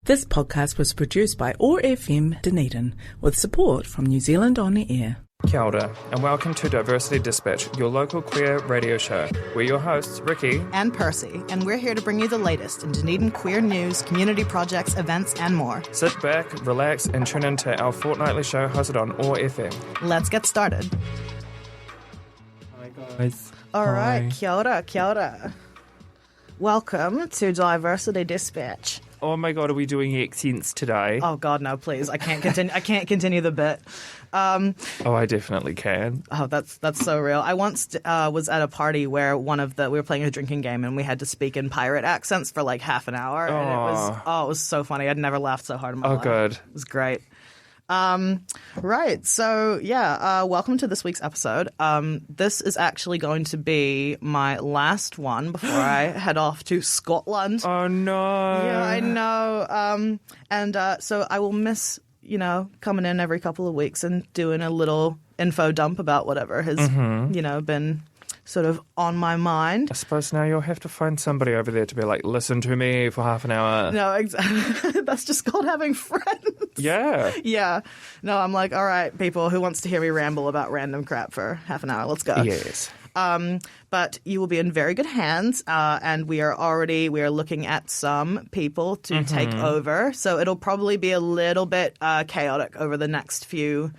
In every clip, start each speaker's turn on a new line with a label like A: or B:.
A: This podcast was produced by OAR FM Dunedin with support from New Zealand On Air.
B: Kia ora, and welcome to Diversity Dispatch, your local queer radio show. We're your hosts, Ricky
C: and Percy, and we're here to bring you the latest in Dunedin queer news, community projects, events, and more.
B: Sit back, relax, and tune in to our fortnightly show hosted on OAR FM.
C: Let's get started.
B: Hi, guys.
C: All right, kia ora, kia ora. Welcome to Diversity Dispatch.
B: Oh my god, are we doing accents today?
C: Oh god, no, please. I can't continue the bit.
B: Oh, I definitely can.
C: Oh, that's so real. I once was at a party where we were playing a drinking game and we had to speak in pirate accents for like half an hour. And it was so funny. I'd never laughed so hard in my life.
B: Oh, good.
C: It was great. Right. So, welcome to this week's episode. This is actually going to be my last one before I head off to Scotland.
B: Oh, no.
C: Yeah, I know. So I will miss, coming in every couple of weeks and doing a little info dump about whatever has, been sort of on my mind.
B: I suppose now you'll have to find somebody over there to be like, listen to me for half an hour.
C: No, exactly. That's just called having friends.
B: Yeah.
C: Yeah. No, I'm like, all right, people, who wants to hear me ramble about random crap for half an hour? Let's go.
B: Yes.
C: But you will be in very good hands, and we are looking at some people to take over. So it'll probably be a little bit chaotic over the next few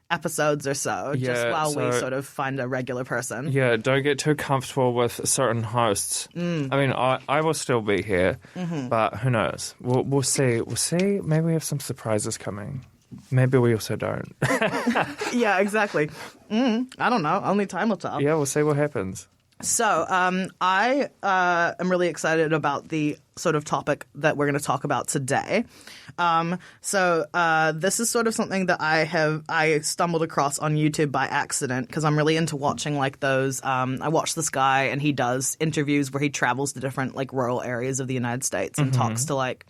C: episodes or so, just while we sort of find a regular person.
B: Yeah, don't get too comfortable with certain hosts. I mean, I will still be here, but who knows? We'll see. We'll see. Maybe we have some surprises coming. Maybe we also don't.
C: Yeah, exactly. I don't know. Only time will tell.
B: Yeah, we'll see what happens.
C: So I am really excited about the sort of topic that we're going to talk about today. This is sort of something that I stumbled across on YouTube by accident because I'm really into watching like those. I watch this guy and he does interviews where he travels to different like rural areas of the United States and talks to like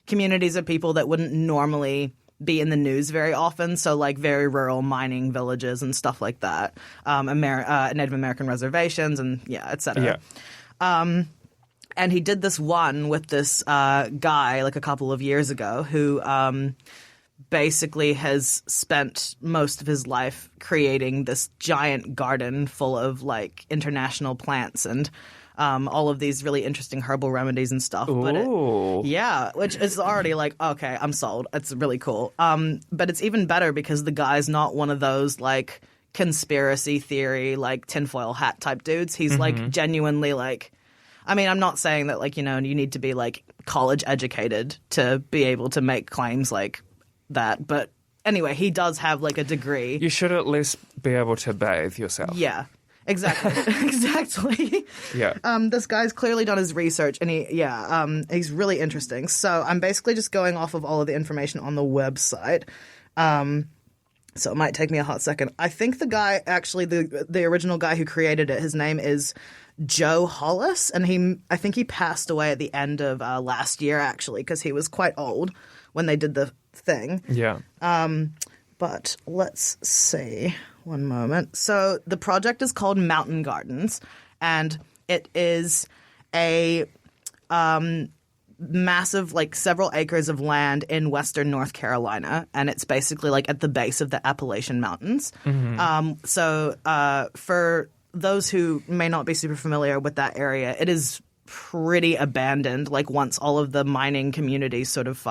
C: communities of people that wouldn't normally be in the news very often, so like very rural mining villages and stuff like that, Native American reservations and et cetera. Yeah. And he did this one with this guy like a couple of years ago who basically has spent most of his life creating this giant garden full of like international plants and all of these really interesting herbal remedies and stuff. Which is already like, okay, I'm sold. It's really cool. But it's even better because the guy's not one of those like conspiracy theory, like tinfoil hat type dudes. He's like genuinely like, I mean, I'm not saying that like, you need to be like college educated to be able to make claims like that. But anyway, he does have like a degree.
B: You should at least be able to bathe yourself.
C: Yeah. Exactly. Exactly.
B: Yeah.
C: This guy's clearly done his research, and he's really interesting. So I'm basically just going off of all of the information on the website. So it might take me a hot second. I think the guy, actually, the original guy who created it, his name is Joe Hollis, and I think he passed away at the end of last year, actually, because he was quite old when they did the thing.
B: Yeah.
C: But let's see. One moment. So the project is called Mountain Gardens, and it is a massive, like several acres of land in western North Carolina, and it's basically like at the base of the Appalachian Mountains. For those who may not be super familiar with that area, it is pretty abandoned, like once all of the mining communities sort of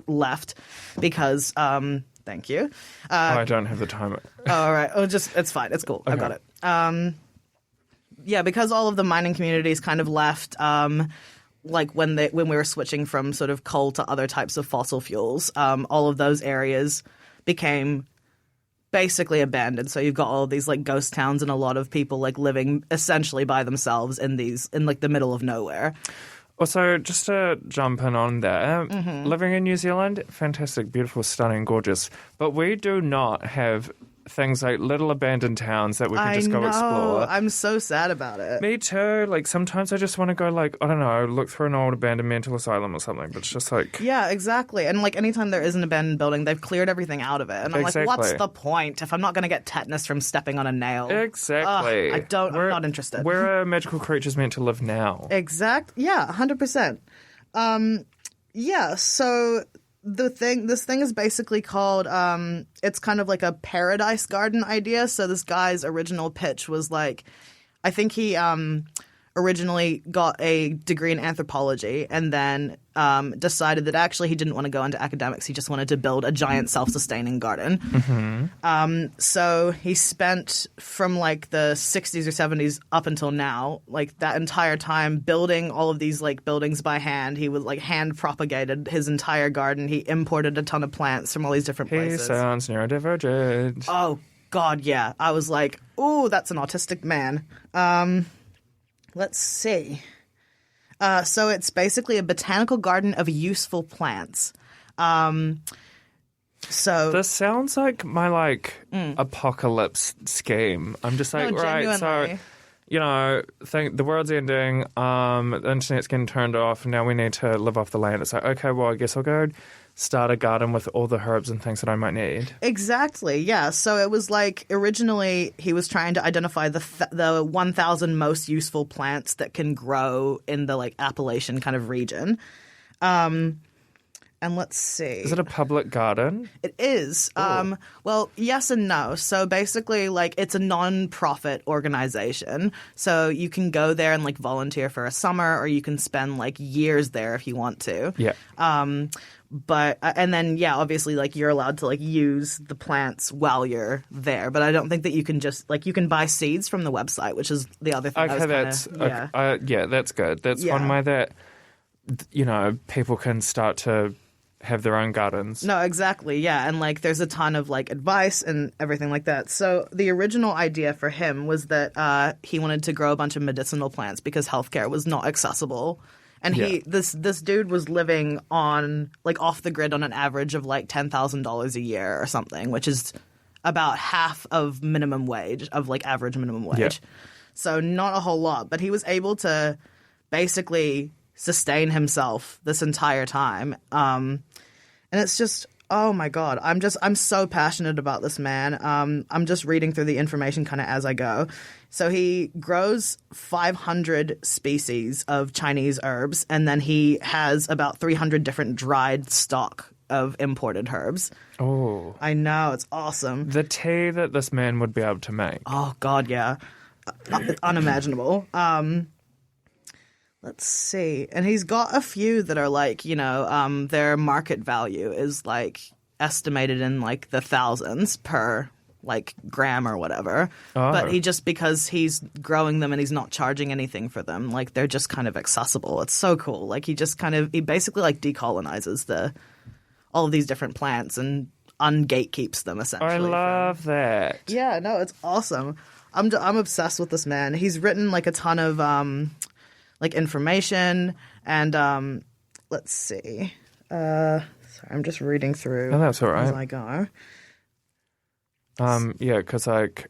C: left because thank you.
B: I don't have the time.
C: All right. It's fine. It's cool. Okay. I've got it. Because all of the mining communities kind of left, like when we were switching from sort of coal to other types of fossil fuels, all of those areas became basically abandoned. So you've got all of these like ghost towns and a lot of people like living essentially by themselves in like the middle of nowhere.
B: Also, just to jump in on there, living in New Zealand, fantastic, beautiful, stunning, gorgeous. But we do not have things like little abandoned towns that we can just go explore.
C: I'm so sad about it.
B: Me too. Like, sometimes I just want to go, like, I don't know, look through an old abandoned mental asylum or something. But it's just like...
C: Yeah, exactly. And, like, anytime there is an abandoned building, they've cleared everything out of it. And I'm like, what's the point if I'm not going to get tetanus from stepping on a nail?
B: Exactly.
C: I'm not interested.
B: Where are magical creatures meant to live now?
C: Yeah, 100%. Yeah, so this thing is basically called, it's kind of like a paradise garden idea. So this guy's original pitch was like, I think he originally got a degree in anthropology and then decided that actually he didn't want to go into academics. He just wanted to build a giant self-sustaining garden.
B: Mm-hmm.
C: So he spent from like the 60s or 70s up until now, like that entire time building all of these like buildings by hand. He was like hand propagated his entire garden. He imported a ton of plants from all these different places.
B: He sounds neurodivergent.
C: Oh, God, yeah. I was like, ooh, that's an autistic man. Let's see. So it's basically a botanical garden of useful plants. So
B: this sounds like my apocalypse scheme. I'm just like,
C: No,
B: right, so the world's ending, the internet's getting turned off, and now we need to live off the land. It's like, okay, well, I guess I'll go start a garden with all the herbs and things that I might need.
C: Exactly, yeah. So it was like originally he was trying to identify the 1,000 most useful plants that can grow in the like Appalachian kind of region. And let's see.
B: Is it a public garden?
C: It is. Well, yes and no. So basically, like, it's a non-profit organization. So you can go there and, like, volunteer for a summer, or you can spend, like, years there if you want to.
B: Yeah.
C: But and then, yeah, obviously, like, you're allowed to, like, use the plants while you're there. But I don't think that you can just, like, you can buy seeds from the website, which is the other thing.
B: Okay, that's good. That's one way that, people can start to have their own gardens.
C: No, exactly, yeah. And, like, there's a ton of, like, advice and everything like that. So the original idea for him was that he wanted to grow a bunch of medicinal plants because healthcare was not accessible. And this dude was living on, like, off the grid on an average of, like, $10,000 a year or something, which is about half of minimum wage, of, like, average minimum wage.
B: Yeah.
C: So not a whole lot. But he was able to basically sustain himself this entire time. And it's just, oh my God, I'm so passionate about this man. I'm just reading through the information kind of as I go. So he grows 500 species of Chinese herbs, and then he has about 300 different dried stock of imported herbs.
B: Oh.
C: I know, it's awesome.
B: The tea that this man would be able to make.
C: Oh God, yeah. Unimaginable. Let's see. And he's got a few that are like, their market value is like estimated in like the thousands per like gram or whatever.
B: Oh.
C: But because he's growing them and he's not charging anything for them, like they're just kind of accessible. It's so cool. Like he basically like decolonizes all of these different plants and ungatekeeps them essentially.
B: I love that.
C: Yeah, no, it's awesome. I'm obsessed with this man. He's written like a ton of like information and let's see. Sorry, I'm just reading through.
B: Oh, that's all right.
C: As I go.
B: Yeah, because like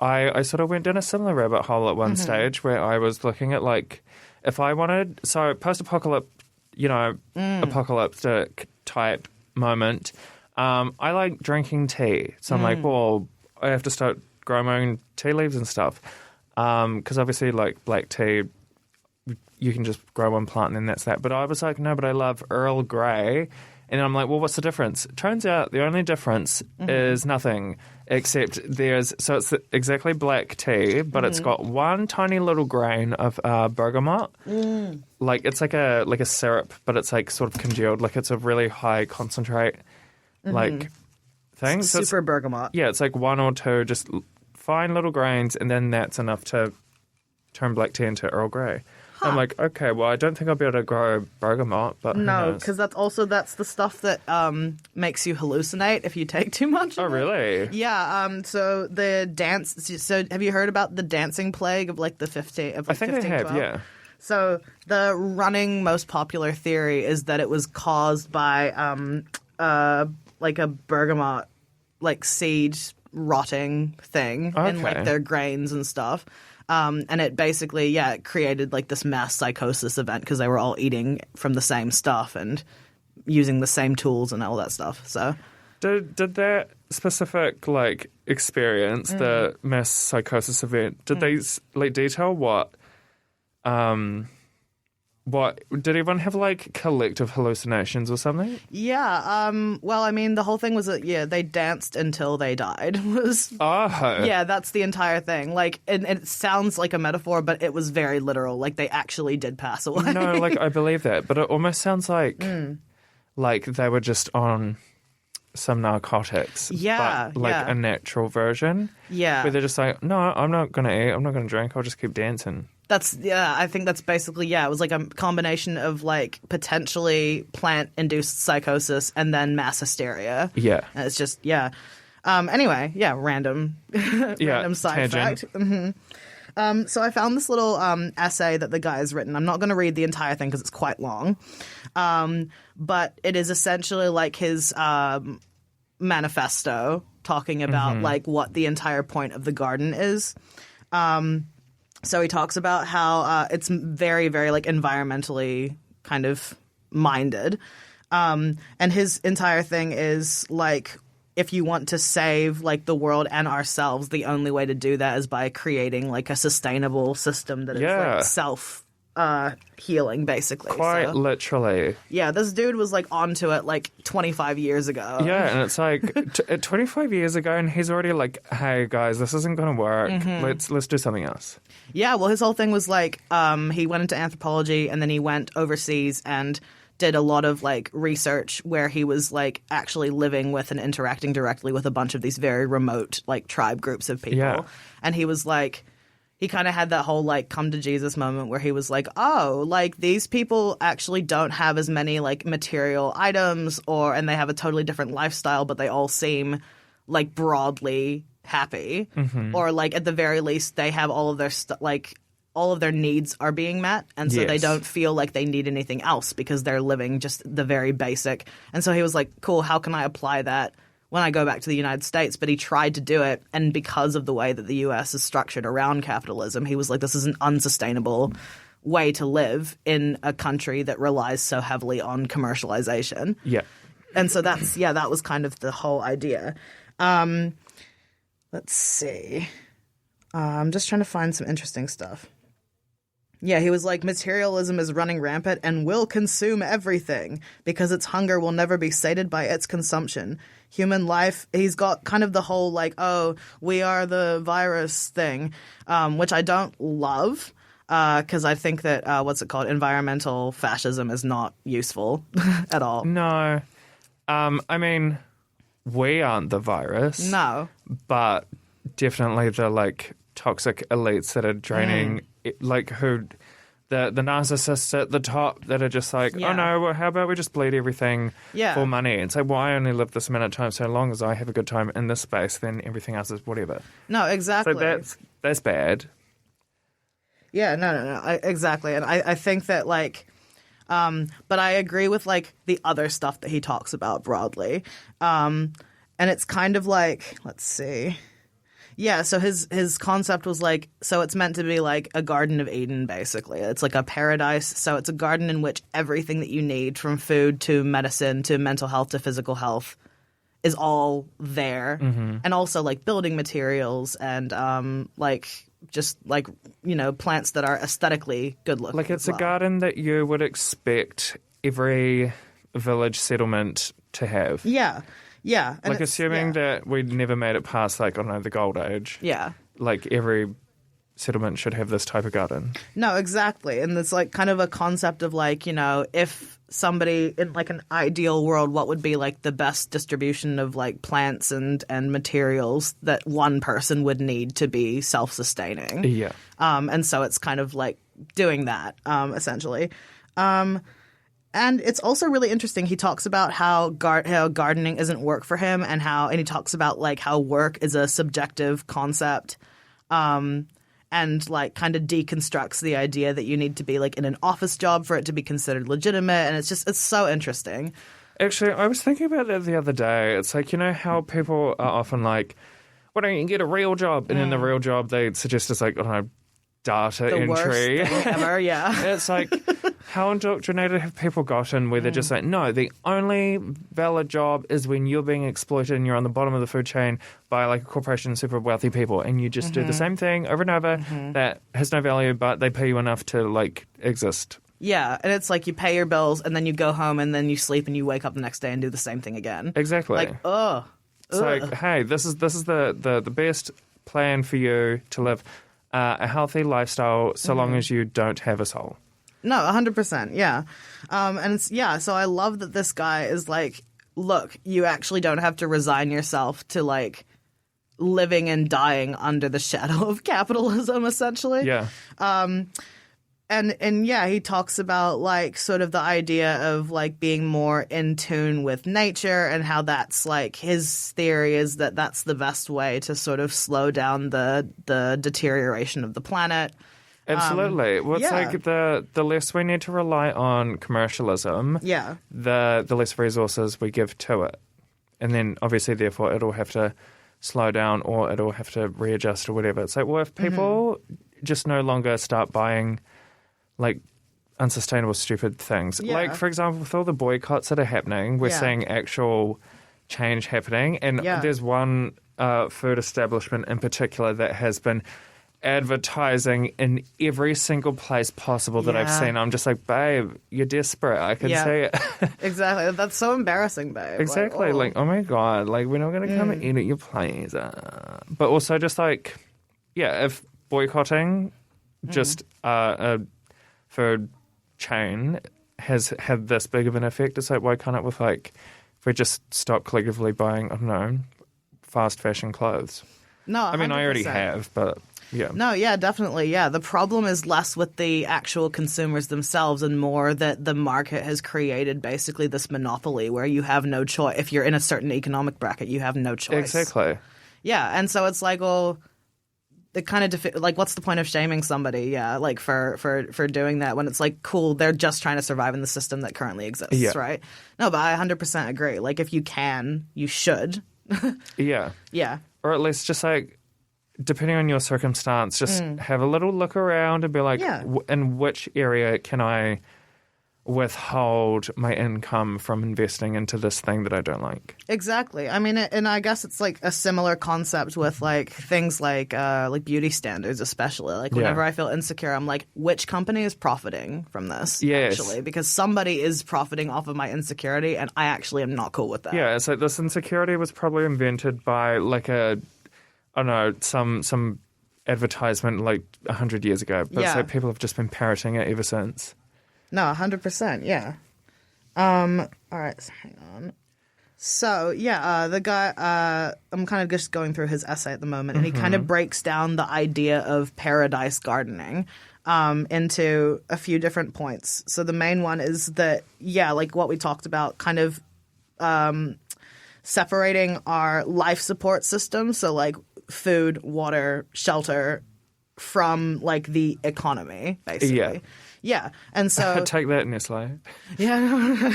B: I sort of went down a similar rabbit hole at one stage where I was looking at like if I wanted post-apocalyptic, apocalyptic type moment. I like drinking tea, so I'm like, well, I have to start growing my own tea leaves and stuff. Because obviously, like black tea, you can just grow one plant and then that's that. But I was like, no, but I love Earl Grey. And I'm like, well, what's the difference? Turns out the only difference is nothing, except it's exactly black tea, but it's got one tiny little grain of bergamot. Like it's like a syrup, but it's like sort of congealed. Like it's a really high concentrate like thing. So
C: Super bergamot.
B: Yeah, it's like one or two just fine little grains, and then that's enough to turn black tea into Earl Grey. I'm like, okay, well, I don't think I'll be able to grow bergamot, but
C: no, because that's the stuff that makes you hallucinate if you take too much.
B: Oh, really?
C: Yeah. So the dance. So have you heard about the dancing plague of like the 15? Of like
B: I think
C: 15,
B: I have.
C: 12?
B: Yeah.
C: So the running most popular theory is that it was caused by like a bergamot like seed rotting thing in like their grains and stuff. And it basically, it created like this mass psychosis event because they were all eating from the same stuff and using the same tools and all that stuff. So,
B: did that specific like experience, the mass psychosis event, did they like detail what What, did everyone have, like, collective hallucinations or something?
C: Yeah. Well, I mean, the whole thing was that, they danced until they died. Yeah, that's the entire thing. Like, and it sounds like a metaphor, but it was very literal. Like, they actually did pass away.
B: No, like, I believe that. But it almost sounds like, like they were just on some narcotics.
C: Yeah,
B: but, like, a natural version.
C: Yeah.
B: Where they're just like, no, I'm not going to eat. I'm not going to drink. I'll just keep dancing.
C: I think that's basically, it was like a combination of like potentially plant-induced psychosis and then mass hysteria.
B: Yeah.
C: And it's just, anyway, random side fact. Mm-hmm. So I found this little essay that the guy has written. I'm not going to read the entire thing because it's quite long. But it is essentially like his manifesto talking about like what the entire point of the garden is. So he talks about how it's very, very like environmentally kind of minded. And his entire thing is like, if you want to save like the world and ourselves, the only way to do that is by creating like a sustainable system that is like self healing, basically.
B: Quite literally.
C: Yeah, this dude was like onto it like 25 years ago.
B: Yeah, and it's like 25 years ago, and he's already like, "Hey guys, this isn't going to work. Let's do something else."
C: Yeah, well, his whole thing was like, he went into anthropology, and then he went overseas and did a lot of like research where he was like actually living with and interacting directly with a bunch of these very remote like tribe groups of people.
B: Yeah.
C: And he was like, he kind of had that whole like come to Jesus moment where he was like, oh, like these people actually don't have as many like material items and they have a totally different lifestyle, but they all seem like broadly happy. Or like at the very least they have all of their all of their needs are being met, and so they don't feel like they need anything else because they're living just the very basic. And so he was like, cool, how can I apply that when I go back to the United States? But he tried to do it, and because of the way that the US is structured around capitalism, he was like, this is an unsustainable way to live in a country that relies so heavily on commercialization.
B: Yeah.
C: And so that's, that was kind of the whole idea. Let's see. I'm just trying to find some interesting stuff. Yeah, he was like, materialism is running rampant and will consume everything because its hunger will never be sated by its consumption. Human life, he's got kind of the whole like, oh, we are the virus thing, which I don't love because I think that, environmental fascism is not useful at all.
B: No. I mean, we aren't the virus.
C: No.
B: But definitely the like toxic elites that are draining like who the narcissists at the top that are just like, oh no, well, how about we just bleed everything for money and say, well, I only live this amount of time, so long as I have a good time in this space, then everything else is whatever.
C: No, exactly.
B: So that's bad.
C: Yeah, no, exactly. And I think that like but I agree with like the other stuff that he talks about broadly. And it's kind of like, let's see. Yeah, so his concept was like, so it's meant to be like a Garden of Eden, basically. It's like a paradise. So it's a garden in which everything that you need, from food to medicine to mental health to physical health, is all there. And also like building materials and like just like, you know, plants that are aesthetically good looking.
B: Like it's a garden that you would expect every village settlement to have.
C: Yeah. Yeah.
B: And like assuming that we'd never made it past like, I don't know, the gold age.
C: Yeah.
B: Like every settlement should have this type of garden. No,
C: exactly. And it's like kind of a concept of like, you know, if somebody in like an ideal world, what would be like the best distribution of like plants and materials that one person would need to be self-sustaining.
B: Yeah.
C: And so it's kind of like doing that, essentially. And it's also really interesting. He talks about how gardening isn't work for him, and he talks about like how work is a subjective concept, and like kind of deconstructs the idea that you need to be like in an office job for it to be considered legitimate. And it's so interesting.
B: Actually, I was thinking about that the other day. It's like, you know how people are often like, why don't you get a real job? And in the real job, they suggest it's like, I don't know, data
C: the
B: entry.
C: Worst thing ever, yeah.
B: It's like, how indoctrinated have people gotten where they're just like, no, the only valid job is when you're being exploited and you're on the bottom of the food chain by like a corporation of super wealthy people, and you just do the same thing over and over that has no value, but they pay you enough to like exist.
C: Yeah, and it's like you pay your bills and then you go home and then you sleep and you wake up the next day and do the same thing again.
B: Exactly.
C: Like, ugh.
B: It's like, hey, this is the best plan for you to live a healthy lifestyle so long as you don't have a soul.
C: No, 100%, yeah. And so I love that this guy is like, look, you actually don't have to resign yourself to like living and dying under the shadow of capitalism, essentially.
B: Yeah.
C: And yeah, he talks about like sort of the idea of like being more in tune with nature and how that's like his theory is that that's the best way to sort of slow down the deterioration of the planet.
B: Absolutely. Well, it's
C: yeah.
B: like the less we need to rely on commercialism,
C: Yeah.
B: the less resources we give to it. And then obviously, therefore, it'll have to slow down or it'll have to readjust or whatever. It's like, well, if people just no longer start buying like unsustainable, stupid things.
C: Yeah.
B: Like, for example, with all the boycotts that are happening, we're seeing actual change happening. And there's one food establishment in particular that has been advertising in every single place possible that I've seen. I'm just like, babe, you're desperate. I can see it.
C: Exactly. That's so embarrassing, babe.
B: Exactly. Like, oh my God, like, we're not going to come and eat at your place. But also just like, if boycotting just a food chain has had this big of an effect, it's like, why can't it with like, if we just stop collectively buying, I don't know, fast fashion clothes?
C: No, 100%.
B: I mean, I already have, but yeah.
C: No, yeah, definitely. Yeah. The problem is less with the actual consumers themselves and more that the market has created basically this monopoly where you have no choice. If you're in a certain economic bracket, you have no choice.
B: Exactly.
C: Yeah. And so it's like, well, it kind of like, what's the point of shaming somebody? Yeah, like for doing that when it's like, cool, they're just trying to survive in the system that currently exists, right? No, but I 100% agree. Like, if you can, you should.
B: Yeah.
C: Yeah.
B: Or at least just like, depending on your circumstance, just have a little look around and be like, in which area can I withhold my income from investing into this thing that I don't like?
C: Exactly. I mean, and I guess it's like a similar concept with like things like beauty standards, especially. Like whenever I feel insecure, I'm like, which company is profiting from this?
B: Yes.
C: Actually, because somebody is profiting off of my insecurity, and I actually am not cool with that.
B: Yeah, it's like this insecurity was probably invented by like I don't know, some advertisement like 100 years ago. But it's like people have just been parroting it ever since.
C: No, 100%, yeah. All right, so hang on. So, the guy, I'm kind of just going through his essay at the moment, and he kind of breaks down the idea of paradise gardening into a few different points. So the main one is that, like what we talked about, kind of separating our life support system, so like food, water, shelter, from like the economy, basically. Yeah, and so
B: take that, Nestle.
C: Yeah,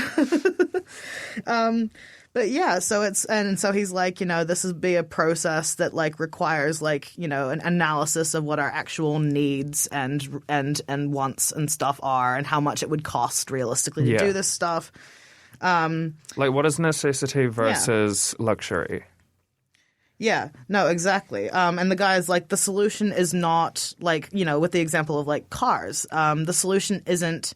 C: but so he's like, this would be a process that like requires like an analysis of what our actual needs and wants and stuff are, and how much it would cost realistically to do this stuff.
B: Like, what is necessity versus luxury?
C: Yeah, no, exactly. And the guy is like, the solution is not like, with the example of like cars, the solution isn't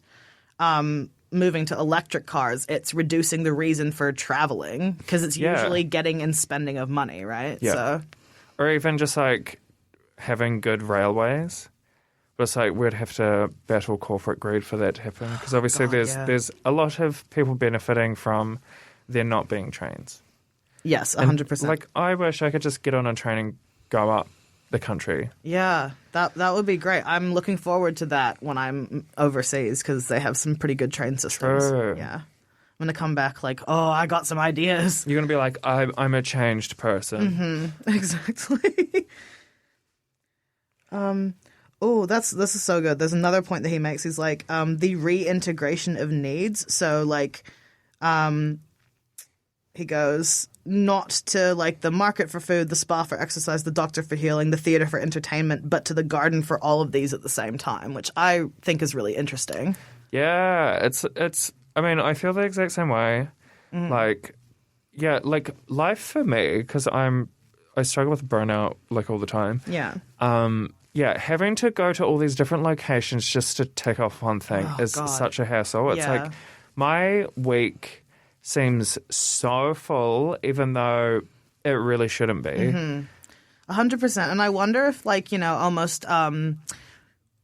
C: moving to electric cars. It's reducing the reason for traveling, because it's usually getting and spending of money, right?
B: Yeah.
C: So,
B: or even just like having good railways. But it's like we'd have to battle corporate greed for that to happen, because obviously there's a lot of people benefiting from there not being trains.
C: Yes, 100%.
B: Like, I wish I could just get on a train and go up the country.
C: Yeah, that would be great. I'm looking forward to that when I'm overseas, because they have some pretty good train systems.
B: True.
C: Yeah. I'm going to come back like, oh, I got some ideas.
B: You're going to be like, I'm a changed person.
C: Mm-hmm. Exactly. This is so good. There's another point that he makes. He's like, the reintegration of needs. So, like, he goes, not to like the market for food, the spa for exercise, the doctor for healing, the theater for entertainment, but to the garden for all of these at the same time, which I think is really interesting.
B: Yeah, it's. I mean, I feel the exact same way. Like, like life for me, because I struggle with burnout like all the time.
C: Yeah.
B: Yeah, having to go to all these different locations just to tick off one thing is
C: God.
B: such a hassle. It's
C: Yeah.
B: like my week seems so full, even though it really shouldn't be.
C: 100%. And I wonder if, like, you know, almost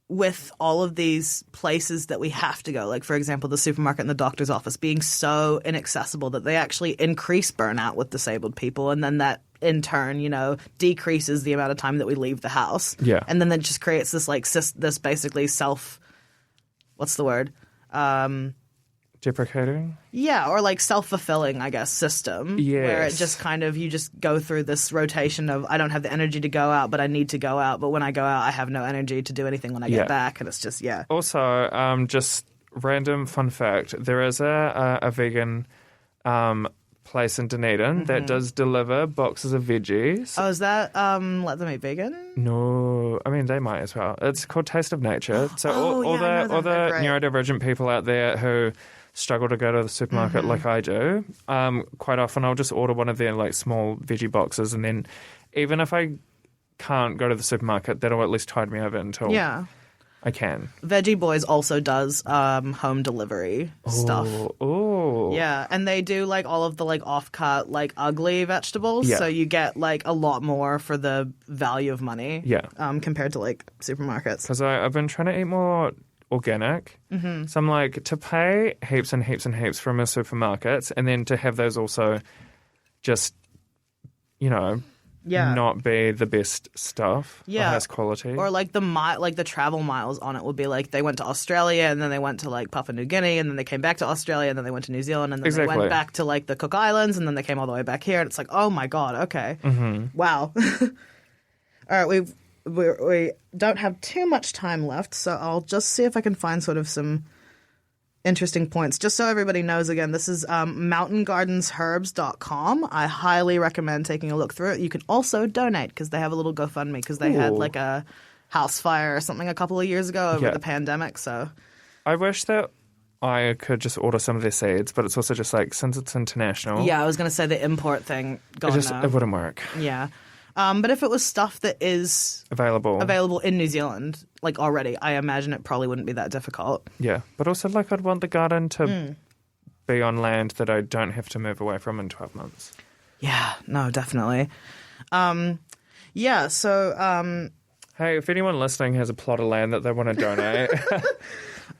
C: with all of these places that we have to go, like, for example, the supermarket and the doctor's office being so inaccessible that they actually increase burnout with disabled people. And then that, in turn, you know, decreases the amount of time that we leave the house.
B: Yeah.
C: And then that just creates this, like, this basically what's the word?
B: Deprecating?
C: Yeah, or like self-fulfilling, I guess, system. Where it
B: Yes.
C: just kind of, you just go through this rotation of, I don't have the energy to go out, but I need to go out. But when I go out, I have no energy to do anything when I get back. And it's just,
B: Also, just random fun fact, there is a vegan place in Dunedin that does deliver boxes of veggies.
C: Oh, is that Let Them Eat Vegan?
B: No, I mean, they might as well. It's called Taste of Nature. So
C: Oh,
B: all
C: yeah, I know
B: the
C: them. They're great.
B: neurodivergent people out there who struggle to go to the supermarket like I do, quite often I'll just order one of their like small veggie boxes, and then even if I can't go to the supermarket, that'll at least tide me over until I can.
C: Veggie Boys also does home delivery stuff.
B: Oh.
C: Yeah, and they do like all of the like off-cut, like ugly vegetables.
B: Yeah.
C: So you get like a lot more for the value of money.
B: Yeah.
C: Compared to like supermarkets.
B: Because I've been trying to eat more organic. Mm-hmm. So I'm like, to pay heaps and heaps and heaps from a supermarkets and then to have those also just, you know, not be the best stuff, the highest quality.
C: Or like the travel miles on it would be like they went to Australia and then they went to like Papua New Guinea and then they came back to Australia and then they went to New Zealand and then they went back to like the Cook Islands and then they came all the way back here and it's like, oh my God, okay. Mm-hmm. Wow. All right, we don't have too much time left, so I'll just see if I can find sort of some interesting points. Just so everybody knows, again, this is mountaingardensherbs.com. I highly recommend taking a look through it. You can also donate because they have a little GoFundMe because they had like a house fire or something a couple of years ago over the pandemic. So
B: I wish that I could just order some of their seeds, but it's also just like, since it's international.
C: Yeah, I was going to say the import thing.
B: It wouldn't work.
C: Yeah. But if it was stuff that is available in New Zealand, like already, I imagine it probably wouldn't be that difficult.
B: Yeah, but also like I'd want the garden to be on land that I don't have to move away from in 12 months.
C: Yeah, no, definitely. So
B: hey, if anyone listening has a plot of land that they want to donate,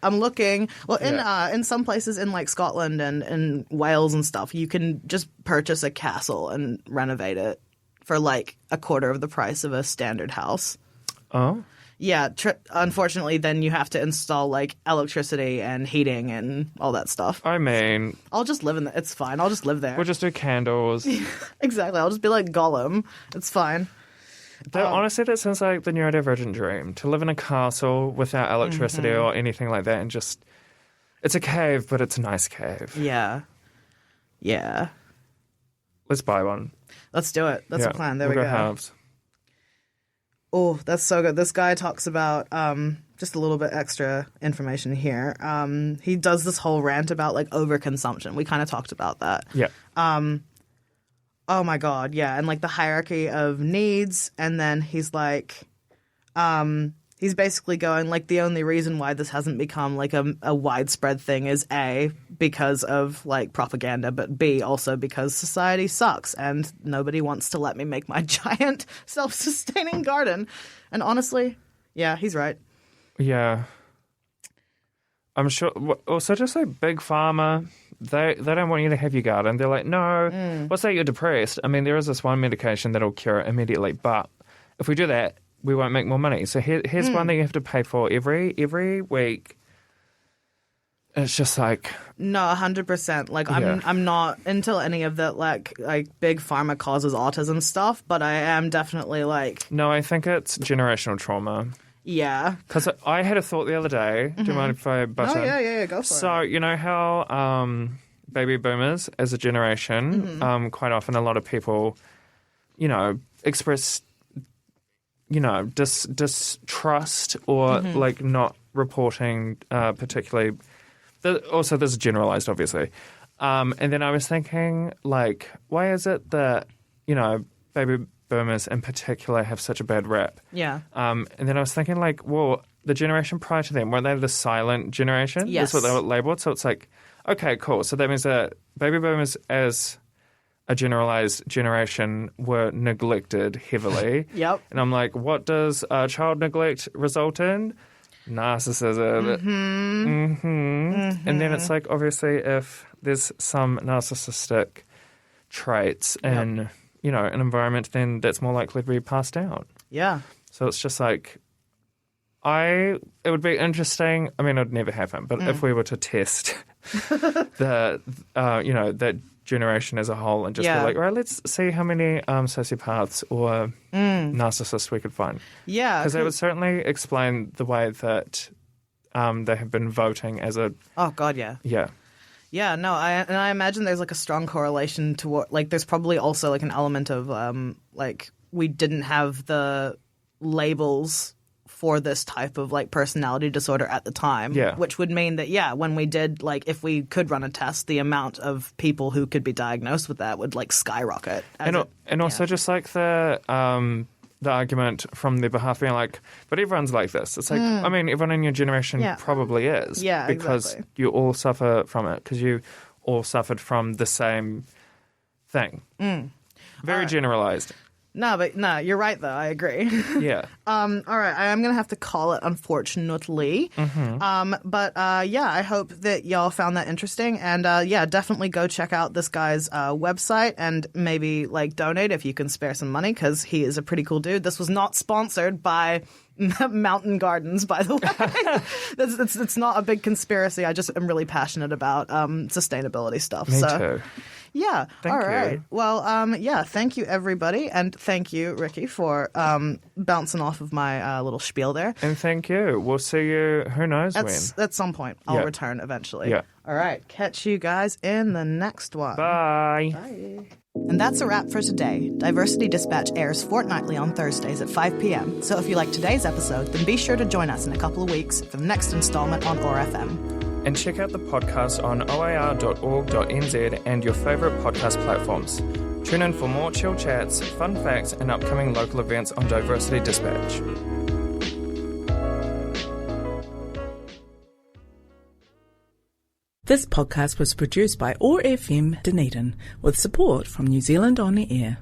C: I'm looking. Well, in some places in like Scotland and in Wales and stuff, you can just purchase a castle and renovate it for like a quarter of the price of a standard house.
B: Oh?
C: Yeah, unfortunately, then you have to install like electricity and heating and all that stuff.
B: I mean,
C: I'll just live in it. It's fine. I'll just live there.
B: we'll just do candles.
C: Exactly. I'll just be like Gollum. It's fine.
B: Honestly, that sounds like the neurodivergent dream. To live in a castle without electricity or anything like that and just... It's a cave, but it's a nice cave.
C: Yeah. Yeah.
B: Let's buy one.
C: Let's do it. That's a plan. There we
B: we'll
C: go.
B: Halves.
C: Oh, that's so good. This guy talks about just a little bit extra information here. He does this whole rant about like overconsumption. We kind of talked about that.
B: Yeah.
C: Oh my God, yeah, and like the hierarchy of needs, and then he's like, he's basically going like the only reason why this hasn't become like a widespread thing is A, because of like propaganda, but B, also because society sucks and nobody wants to let me make my giant self-sustaining garden. And honestly, yeah, he's right.
B: Yeah. I'm sure. Also, just like Big Pharma, they don't want you to have your garden. They're like, no, let's say you're depressed. I mean, there is this one medication that'll cure it immediately, but if we do that, we won't make more money. So here's one that you have to pay for every week. It's just like...
C: No, 100%. Like, I'm not into any of that, like Big Pharma causes autism stuff, but I am definitely like...
B: No, I think it's generational trauma.
C: Yeah.
B: Because I had a thought the other day. Do you mind if I butt in?
C: Yeah, go for it.
B: So, you know how baby boomers as a generation, quite often a lot of people, you know, express, you know, distrust or like not reporting particularly. Also, this is generalized, obviously. And then I was thinking, like, why is it that, you know, baby boomers in particular have such a bad rap.
C: Yeah.
B: And then I was thinking, like, well, the generation prior to them, weren't they the silent generation?
C: Yes.
B: That's what they were labelled. So it's like, okay, cool. So that means that baby boomers as a generalised generation were neglected heavily.
C: Yep.
B: And I'm like, what does child neglect result in? Narcissism. And then it's like, obviously, if there's some narcissistic traits in, you know, an environment, then that's more likely to be passed down.
C: Yeah.
B: So it's just like, it would be interesting. I mean, it would never happen, but if we were to test the, you know, that generation as a whole and just be like, all right, let's see how many sociopaths or narcissists we could find.
C: Yeah.
B: Because that would certainly explain the way that they have been voting as a...
C: Oh, God, yeah.
B: Yeah.
C: Yeah, no, I imagine there's like a strong correlation to what, like, there's probably also like an element of like we didn't have the labels for this type of like personality disorder at the time, which would mean that when we did, like, if we could run a test, the amount of people who could be diagnosed with that would like skyrocket.
B: And also just like the argument from their behalf being like, but everyone's like this. It's like, I mean, everyone in your generation probably is.
C: Yeah,
B: because
C: exactly.
B: you all suffer from it, because you all suffered from the same thing. Very generalized.
C: No, you're right, though. I agree.
B: Yeah.
C: All right, I'm going to have to call it, unfortunately. But I hope that y'all found that interesting. And definitely go check out this guy's website and maybe like donate if you can spare some money, because he is a pretty cool dude. This was not sponsored by Mountain Gardens, by the way. It's not a big conspiracy. I just am really passionate about sustainability stuff.
B: Me too.
C: Yeah.
B: Thank
C: all right.
B: you.
C: Well, thank you, everybody. And thank you, Ricky, for bouncing off of my little spiel there.
B: And thank you. We'll see you, who knows when.
C: At some point. I'll return eventually.
B: Yeah.
C: All right. Catch you guys in the next one.
B: Bye.
C: Bye. And that's a wrap for today. Diversity Dispatch airs fortnightly on Thursdays at 5 p.m. So if you like today's episode, then be sure to join us in a couple of weeks for the next installment on ORFM.
B: And check out the podcast on oar.org.nz and your favourite podcast platforms. Tune in for more chill chats, fun facts, and upcoming local events on Diversity Dispatch.
A: This podcast was produced by ORFM Dunedin with support from New Zealand On the Air.